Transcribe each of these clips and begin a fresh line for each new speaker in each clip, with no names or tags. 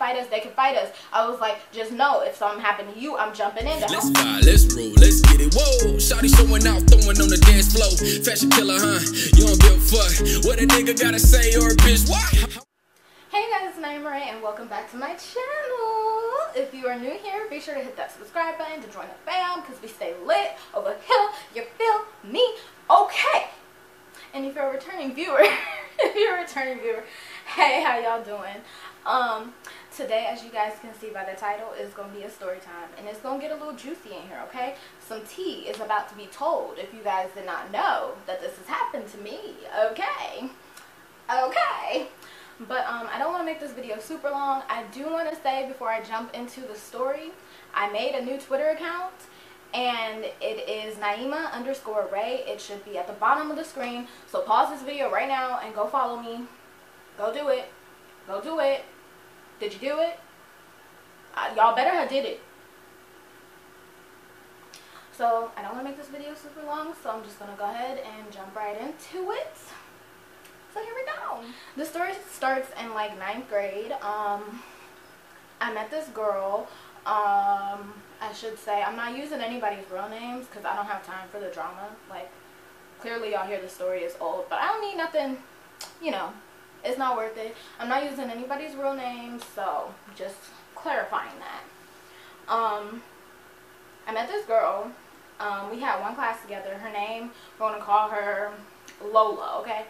fight us, they can fight us. I was like, just know if something happened to you, I'm jumping in.
Let's vibe, let's roll, let's get it. Whoa, shawty showing out, throwing on the dance floor. Fashion killer, huh? You don't give a fuck what a nigga gotta say or a bitch. What?
Hey guys, it's naimahrae and welcome back to my channel. If you are new here, be sure to hit that subscribe button to join the fam because we stay lit over here. You feel me? Okay. And if you're a returning viewer, hey, how y'all doing? Today, as you guys can see by the title, is going to be a story time, and it's going to get a little juicy in here, okay? Some tea is about to be told if you guys did not know that this has happened to me, okay? Okay. But I don't want to make this video super long. I do want to say before I jump into the story, I made a new Twitter account, and it is naimah_rae. It should be at the bottom of the screen. So pause this video right now and go follow me. Go do it. Go do it. Did you do it? Y'all better have did it. So I don't want to make this video super long, so I'm just going to go ahead and jump right into it. So here we go. The story starts in like 9th grade. I met this girl. I should say, I'm not using anybody's real names because I don't have time for the drama. Like, clearly y'all hear the story is old, but I don't need nothing, you know, it's not worth it. I'm not using anybody's real names, so just clarifying that. I met this girl. We had one class together. Her name, we're going to call her Lola, okay?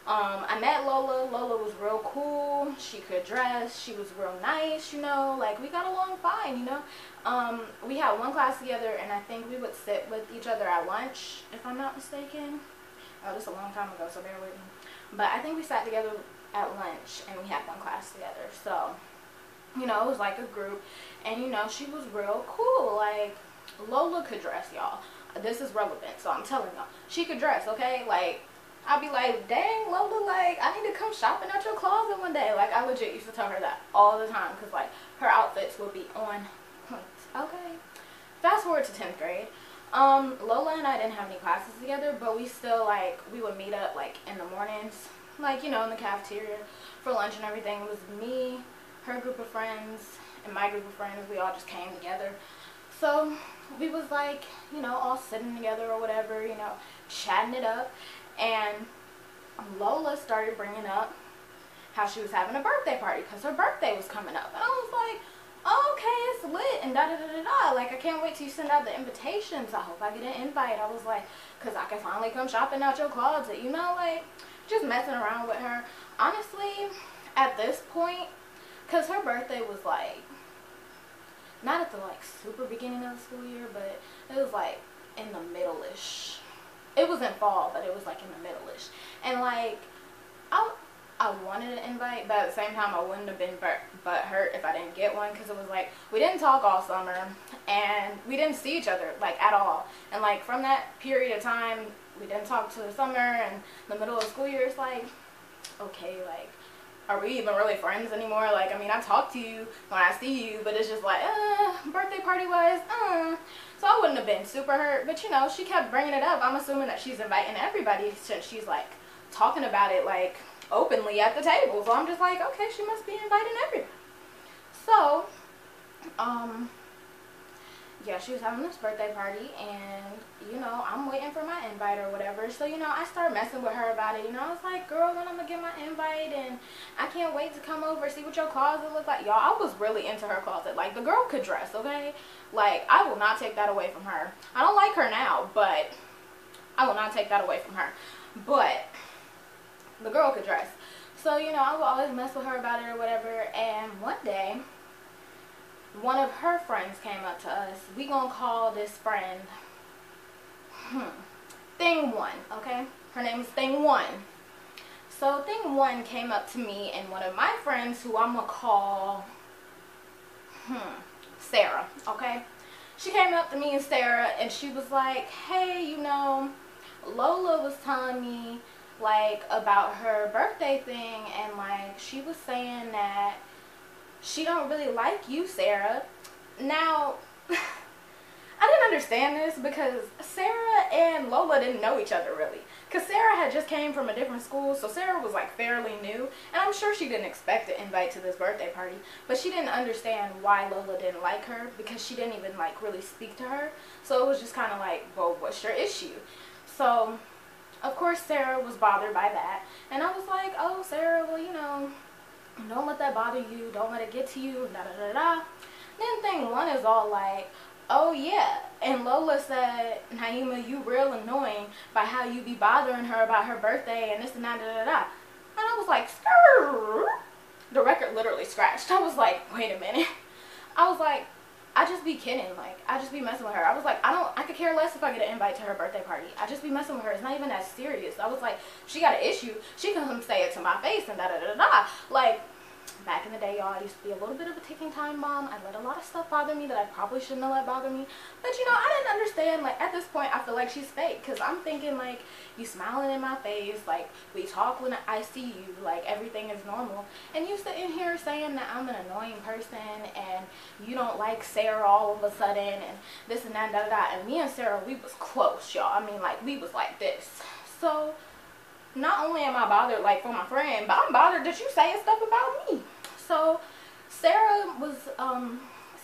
I met Lola. Lola was real cool. She could dress. She was real nice, you know. Like, we got along fine, you know. We had one class together, and I think we would sit with each other at lunch, if I'm not mistaken. Oh, this is a long time ago, so bear with me. But I think we sat together at lunch, and we had one class together. So, you know, it was like a group. And, you know, she was real cool. Like, Lola could dress, y'all. This is relevant, so I'm telling y'all. She could dress, okay? Like, I'd be like, dang, Lola, like, I need to come shopping out your closet one day. Like, I legit used to tell her that all the time because, like, her outfits would be on point. Okay. Fast forward to 10th grade. Lola and I didn't have any classes together, but we still, like, we would meet up, like, in the mornings, like, you know, in the cafeteria for lunch and everything. It was me, her group of friends, and my group of friends. We all just came together. So, we was, like, you know, all sitting together or whatever, you know, chatting it up. And Lola started bringing up how she was having a birthday party because her birthday was coming up. And I was like, oh, okay, it's lit and da-da-da-da-da. Like, I can't wait till you send out the invitations. I hope I get an invite. I was like, because I can finally come shopping out your closet, you know, like, just messing around with her. Honestly, at this point, because her birthday was, like, not at the, like, super beginning of the school year, but it was, like, in the middle-ish. It was in fall, but it was, like, in the middle-ish. And, like, I wanted an invite, but at the same time, I wouldn't have been hurt if I didn't get one, because it was, like, we didn't talk all summer, and we didn't see each other, like, at all. And, like, from that period of time, we didn't talk to the summer and the middle of the school year. It's like, okay, like, are we even really friends anymore? Like, I mean, I talk to you when I see you, but it's just like, birthday party-wise, So I wouldn't have been super hurt, but, you know, she kept bringing it up. I'm assuming that she's inviting everybody since she's, like, talking about it, like, openly at the table. So I'm just like, okay, she must be inviting everybody. So, yeah, she was having this birthday party, and, you know, I'm waiting for my invite or whatever. So, you know, I started messing with her about it. You know, I was like, girl, when I'm going to get my invite, and I can't wait to come over, see what your closet looks like. Y'all, I was really into her closet. Like, the girl could dress, okay? Like, I will not take that away from her. I don't like her now, but I will not take that away from her. But the girl could dress. So, you know, I would always mess with her about it or whatever. And one day, one of her friends came up to us. We gonna call this friend Thing One, okay? Her name is Thing One. So Thing One came up to me and one of my friends, who I'm gonna call Sarah, okay? She came up to me and Sarah, and she was like, hey, you know, Lola was telling me, like, about her birthday thing, and, like, she was saying that she don't really like you, Sarah. Now, I didn't understand this because Sarah and Lola didn't know each other, really. because Sarah had just came from a different school, so Sarah was like fairly new, and I'm sure she didn't expect an invite to this birthday party, but she didn't understand why Lola didn't like her, because she didn't even like really speak to her. So it was just kind of like, well, what's your issue? So of course Sarah was bothered by that, and I was like, oh Sarah, well, you know, don't let that bother you, don't let it get to you, da da da da. Then thing one is all like, oh yeah, and Lola said, Naimah, you real annoying by how you be bothering her about her birthday and this and that, da da da. And I was like, skrrr. The record literally scratched. I was like, wait a minute. I was like, I just be kidding, like, I just be messing with her. I was like, I could care less if I get an invite to her birthday party. I just be messing with her. It's not even that serious. I was like, she got an issue, she can come say it to my face and da da da da. Like, back in the day, y'all, I used to be a little bit of a ticking time bomb. I let a lot of stuff bother me that I probably shouldn't have let bother me. But, you know, I didn't understand. Like, at this point, I feel like she's fake. Because I'm thinking, like, you smiling in my face. Like, we talk when I see you. Like, everything is normal. And you sitting here saying that I'm an annoying person. And you don't like Sarah all of a sudden. And this and that, da da da. And me and Sarah, we was close, y'all. I mean, like, we was like this. So not only am I bothered, like, for my friend, but I'm bothered that you saying stuff about me. So Sarah was,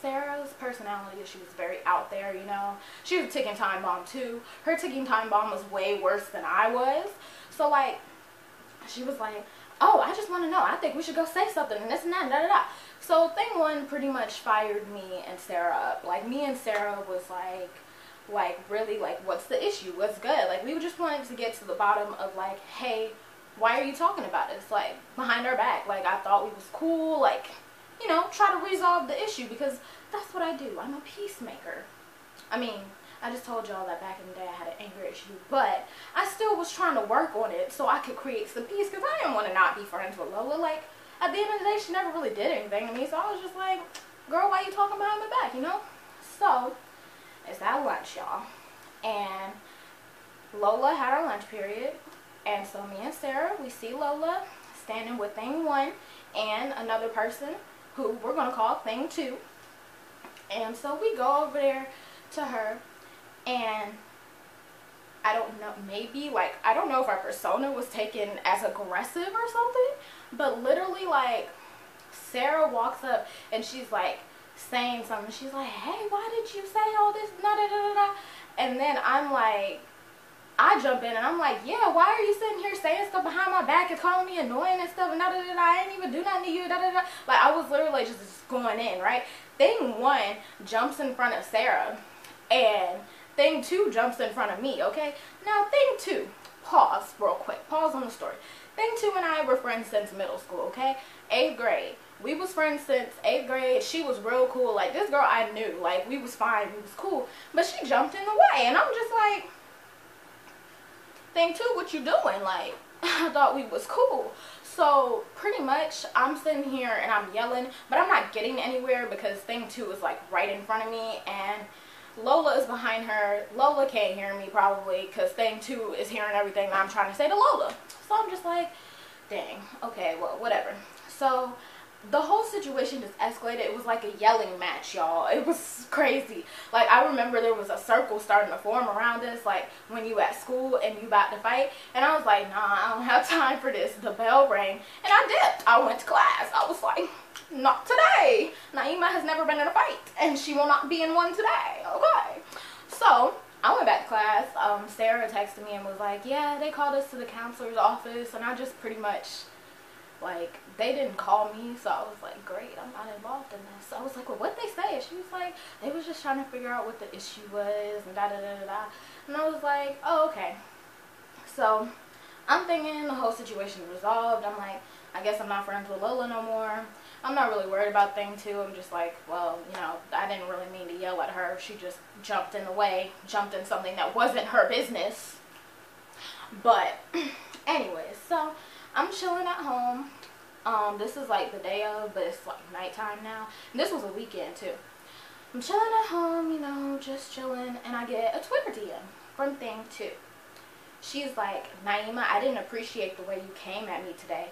Sarah's personality, she was very out there, you know. She was a ticking time bomb too. Her ticking time bomb was way worse than I was. So like, she was like, oh, I just want to know, I think we should go say something and this and that, da da da. So thing one pretty much fired me and Sarah up. Like, me and Sarah was like really, like, what's the issue? What's good? Like, we just wanted to get to the bottom of, like, hey, why are you talking about this? Like, behind our back. Like, I thought we was cool. Like, you know, try to resolve the issue, because that's what I do. I'm a peacemaker. I mean, I just told y'all that back in the day I had an anger issue, but I still was trying to work on it so I could create some peace, because I didn't want to not be friends with Lola. Like, at the end of the day, she never really did anything to me, so I was just like, girl, why you talking behind my back, you know? So it's at lunch, y'all, and Lola had our lunch period. And so me and Sarah, we see Lola standing with thing one and another person who we're going to call thing two. And so we go over there to her, and I don't know, maybe, like, I don't know if our persona was taken as aggressive or something, but literally, like, Sarah walks up and she's like saying something. She's like, hey, why did you say all this? Da, da, da, da. And then I'm like, I jump in and I'm like, yeah, why are you sitting here saying stuff behind my back and calling me annoying and stuff and da da da da, I ain't even do nothing to you, da da da. Like, I was literally just going in, right? Thing one jumps in front of Sarah, and thing two jumps in front of me, okay? Now, thing two, pause real quick, pause on the story. Thing two and I were friends since middle school, okay? 8th grade. We was friends since 8th grade. She was real cool. Like, this girl I knew. Like, we was fine. We was cool. But she jumped in the way, and I'm just like, thing two, what you doing? Like, I thought we was cool. So pretty much I'm sitting here and I'm yelling, but I'm not getting anywhere because thing two is like right in front of me, and Lola is behind her. Lola can't hear me probably because thing two is hearing everything that I'm trying to say to Lola. So I'm just like, dang, okay, well, whatever. So the whole situation just escalated. It was like a yelling match, y'all. It was crazy. Like, I remember there was a circle starting to form around us, like when you at school and you about to fight. And I was like, nah, I don't have time for this. The bell rang and I dipped. I went to class. I was like, not today. Naimah has never been in a fight and she will not be in one today. Okay. So I went back to class. Sarah texted me and was like, yeah, they called us to the counselor's office, and I just pretty much, like, they didn't call me, so I was like, great, I'm not involved in this. So I was like, well, what'd they say? She was like, they was just trying to figure out what the issue was, and da da da da da. And I was like, oh, okay. So I'm thinking the whole situation resolved. I'm like, I guess I'm not friends with Lola no more. I'm not really worried about thing two. I'm just like, well, you know, I didn't really mean to yell at her. She just jumped in the way, jumped in something that wasn't her business. But anyways, so I'm chilling at home. This is like the day of, but it's like nighttime now. And this was a weekend too. I'm chilling at home, you know, just chilling, and I get a Twitter DM from thing two. She's like, Naimah, I didn't appreciate the way you came at me today.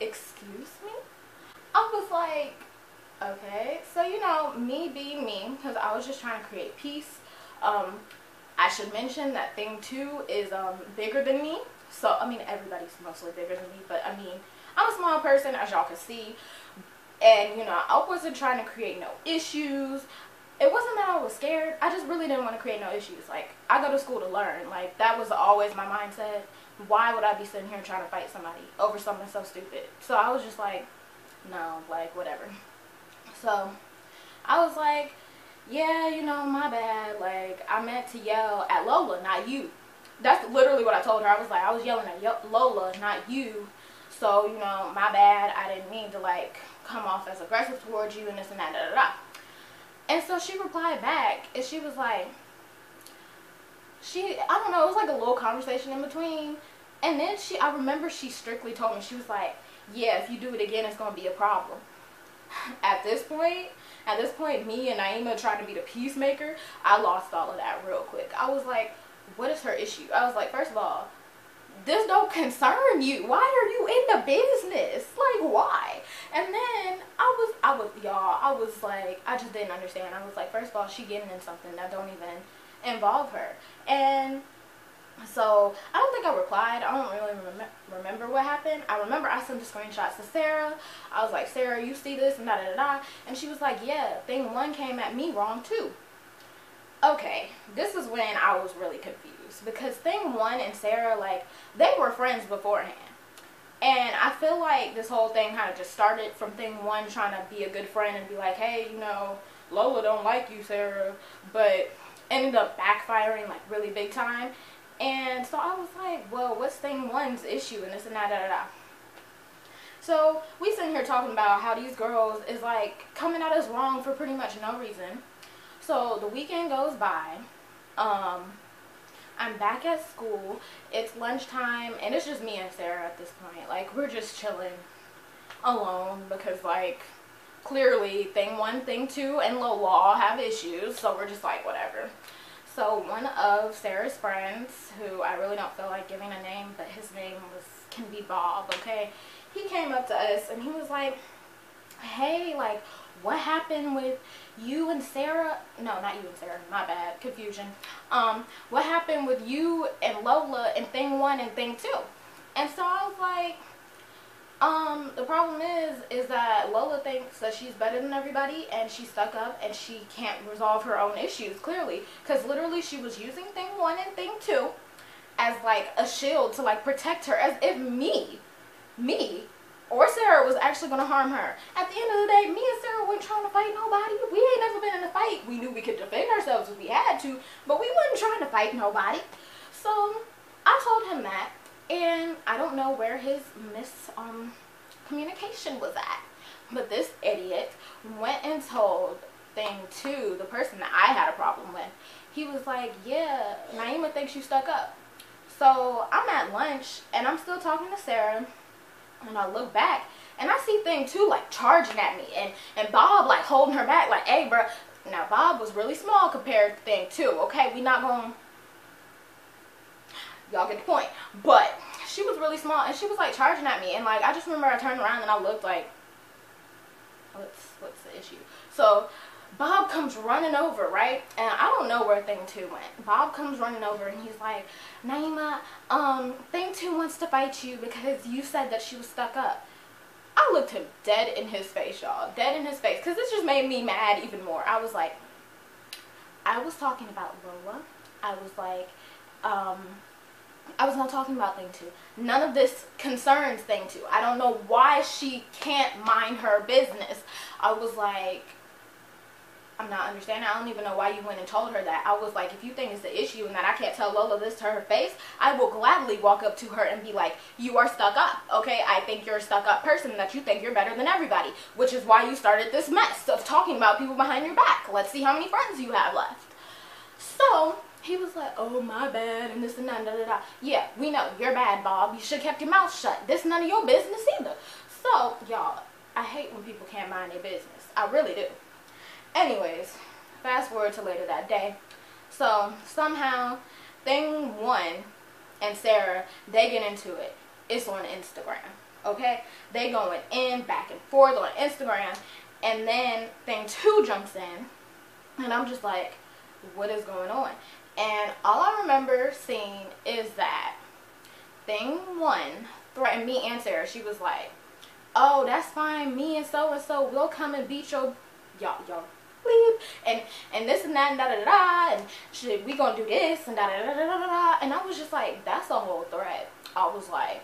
Excuse me? I was like, okay. So, you know, me being me, because I was just trying to create peace. I should mention that thing 2 is bigger than me. So, I mean, everybody's mostly bigger than me, but I mean, I'm a small person, as y'all can see. And, you know, I wasn't trying to create no issues. It wasn't that I was scared. I just really didn't want to create no issues. Like, I go to school to learn. Like, that was always my mindset. Why would I be sitting here trying to fight somebody over something so stupid? So I was just like, no, like, whatever. So I was like, yeah, you know, my bad. Like, I meant to yell at Lola, not you. That's literally what I told her. I was like, I was yelling at Lola, not you. So, you know, my bad. I didn't mean to, like, come off as aggressive towards you and this and that, da, da, da. And so she replied back, and she was like, I don't know, it was like a little conversation in between. And then I remember she strictly told me, she was like, yeah, if you do it again, it's going to be a problem. At this point, me and Naimah trying to be the peacemaker, I lost all of that real quick. I was like, what is her issue? I was like, first of all, this don't concern you. Why are you in the business? Like, why? And then I was like, I just didn't understand. I was like, first of all, she getting in something that don't even involve her. And so I don't think I replied. I don't really remember what happened. I remember I sent the screenshots to Sarah. I was like, Sarah, you see this and da da da. And she was like, yeah, thing 1 came at me wrong too. Okay, this is when I was really confused, because thing 1 and Sarah, like, they were friends beforehand. And I feel like this whole thing kind of just started from thing 1 trying to be a good friend and be like, hey, you know, Lola don't like you, Sarah, but ended up backfiring like really big time. And so I was like, well, what's thing 1's issue and this and that, da da da. So we sitting here talking about how these girls is like coming at us wrong for pretty much no reason. So the weekend goes by. I'm back at school. It's lunchtime, and it's just me and Sarah at this point. Like, we're just chilling alone because, like, clearly thing 1, thing 2, and Lola all have issues. So we're just like, whatever. So one of Sarah's friends, who I really don't feel like giving a name, but his name can be Bob, okay? He came up to us and he was like, hey, like, what happened with you and Sarah? No, not you and Sarah, my bad, confusion. What happened with you and Lola in thing 1 and thing 2? And so I was like, the problem is that Lola thinks that she's better than everybody, and she's stuck up, and she can't resolve her own issues, clearly. Because literally she was using thing 1 and thing 2 as, like, a shield to, like, protect her, as if me, or Sarah was actually going to harm her. At the end of the day, me and Sarah weren't trying to fight nobody. We ain't never been in a fight. We knew we could defend ourselves if we had to, but we wasn't trying to fight nobody. So I told him that, and I don't know where his communication was at. But this idiot went and told thing 2, the person that I had a problem with. He was like, yeah, Naimah thinks you stuck up. So I'm at lunch, and I'm still talking to Sarah. And I look back, and I see thing 2, like, charging at me, and Bob, like, holding her back, like, hey, bro. Now, Bob was really small compared to thing 2, okay? We not gonna, y'all get the point. But she was really small, and she was, like, charging at me, and, like, I just remember I turned around, and I looked like, what's the issue? So Bob comes running over, right? And I don't know where thing 2 went. Bob comes running over, and he's like, Naimah, thing 2 wants to fight you because you said that she was stuck up. I looked him dead in his face, y'all. Dead in his face. Because this just made me mad even more. I was like, I was talking about Lola. I was like, I was not talking about thing 2. None of this concerns thing 2. I don't know why she can't mind her business. I was like, I'm not understanding. I don't even know why you went and told her that. I was like, if you think it's the issue and that I can't tell Lola this to her face, I will gladly walk up to her and be like, you are stuck up, okay? I think you're a stuck up person, that you think you're better than everybody, which is why you started this mess of talking about people behind your back. Let's see how many friends you have left. So he was like, oh, my bad, and this and that, da, da, da. Yeah, we know, you're bad, Bob. You should have kept your mouth shut. This none of your business either. So, y'all, I hate when people can't mind their business. I really do. Anyways, fast forward to later that day. So somehow thing 1 and Sarah, they get into it. It's on Instagram, okay? They going in back and forth on Instagram, and then thing 2 jumps in, and I'm just like, what is going on? And all I remember seeing is that thing one threatened me and Sarah. She was like, oh, that's fine, me and so will come and beat your y'all leave and this and that and da da da and shit, we gonna do this and da da da da da da. And I was just like, that's a whole threat. I was like,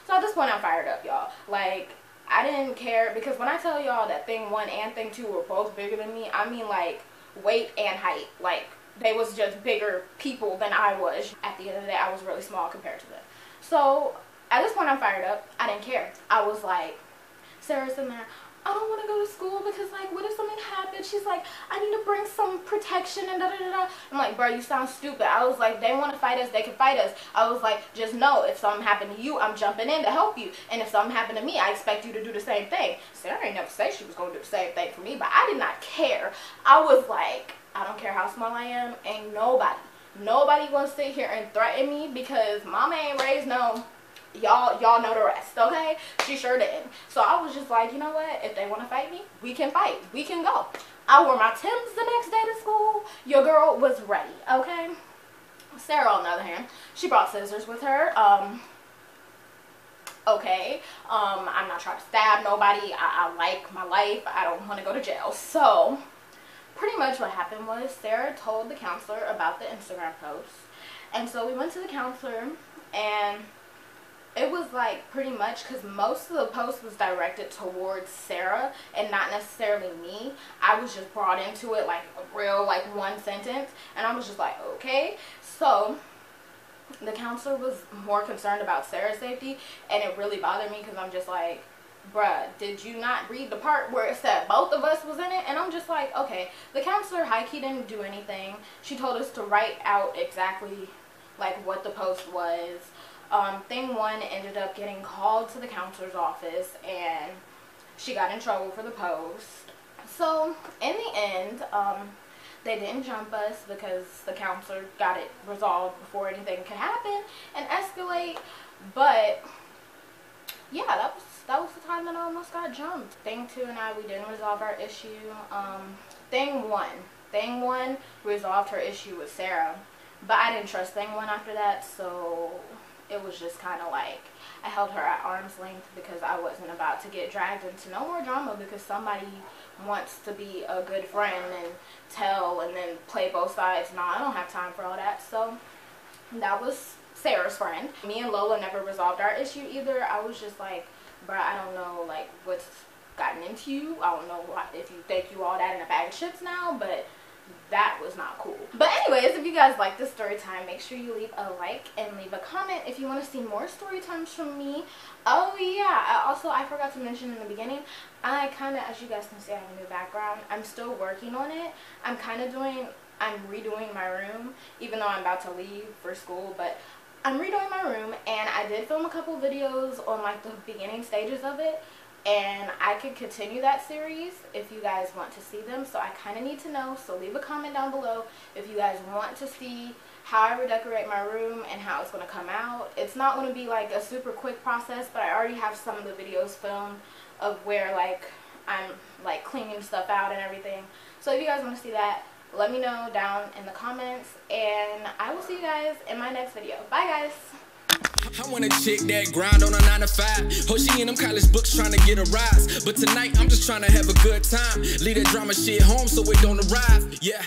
so at this point I'm fired up, y'all. Like, I didn't care, because when I tell y'all that thing one and thing two were both bigger than me, I mean like weight and height. Like, they was just bigger people than I was. At the end of the day, I was really small compared to them. So at this point I'm fired up. I didn't care. I was like, Sarah's in there, I don't want to go to school because, like, what if something happens? She's like, I need to bring some protection and da da da da. I'm like, bro, you sound stupid. I was like, they want to fight us, they can fight us. I was like, just know, if something happened to you, I'm jumping in to help you. And if something happened to me, I expect you to do the same thing. Sarah ain't never say she was going to do the same thing for me, but I did not care. I was like, I don't care how small I am. Ain't nobody gonna sit here and threaten me, because mama ain't raised no. Y'all know the rest, okay? She sure didn't. So I was just like, you know what? If they want to fight me, we can fight. We can go. I wore my Timbs the next day to school. Your girl was ready, okay? Sarah, on the other hand, she brought scissors with her. Okay. I'm not trying to stab nobody. I like my life. I don't want to go to jail. So pretty much what happened was Sarah told the counselor about the Instagram post. And so we went to the counselor, and it was like pretty much, because most of the post was directed towards Sarah and not necessarily me. I was just brought into it like a real, like, one sentence, and I was just like, okay. So the counselor was more concerned about Sarah's safety, and it really bothered me, because I'm just like, bruh, did you not read the part where it said both of us was in it? And I'm just like, okay. The counselor high-key didn't do anything. She told us to write out exactly like what the post was. Thing one ended up getting called to the counselor's office, and she got in trouble for the post. So in the end, they didn't jump us, because the counselor got it resolved before anything could happen and escalate. But yeah, that was the time that I almost got jumped. Thing two and I, we didn't resolve our issue. Thing one resolved her issue with Sarah, but I didn't trust thing one after that, so it was just kind of like, I held her at arm's length, because I wasn't about to get dragged into no more drama because somebody wants to be a good friend and tell and then play both sides. No, I don't have time for all that. So that was Sarah's friend. Me and Lola never resolved our issue either. I was just like, bruh, I don't know, like, what's gotten into you. I don't know if you think you all that in a bag of chips now, but that was not cool. But anyways, if you guys like this story time, make sure you leave a like and leave a comment if you want to see more story times from me. Oh yeah, also I forgot to mention in the beginning, I kind of, as you guys can see, I have a new background. I'm still working on it. I'm redoing my room, even though I'm about to leave for school, but I'm redoing my room, and I did film a couple videos on like the beginning stages of it. And I could continue that series if you guys want to see them. So I kind of need to know. So leave a comment down below if you guys want to see how I redecorate my room and how it's going to come out. It's not going to be like a super quick process, but I already have some of the videos filmed of where like I'm like cleaning stuff out and everything. So if you guys want to see that, let me know down in the comments. And I will see you guys in my next video. Bye guys.
I want a chick that grind on a 9 to 5. Oh, she in them college books trying to get a rise. But tonight I'm just trying to have a good time. Leave that drama shit home so it don't arrive. Yeah.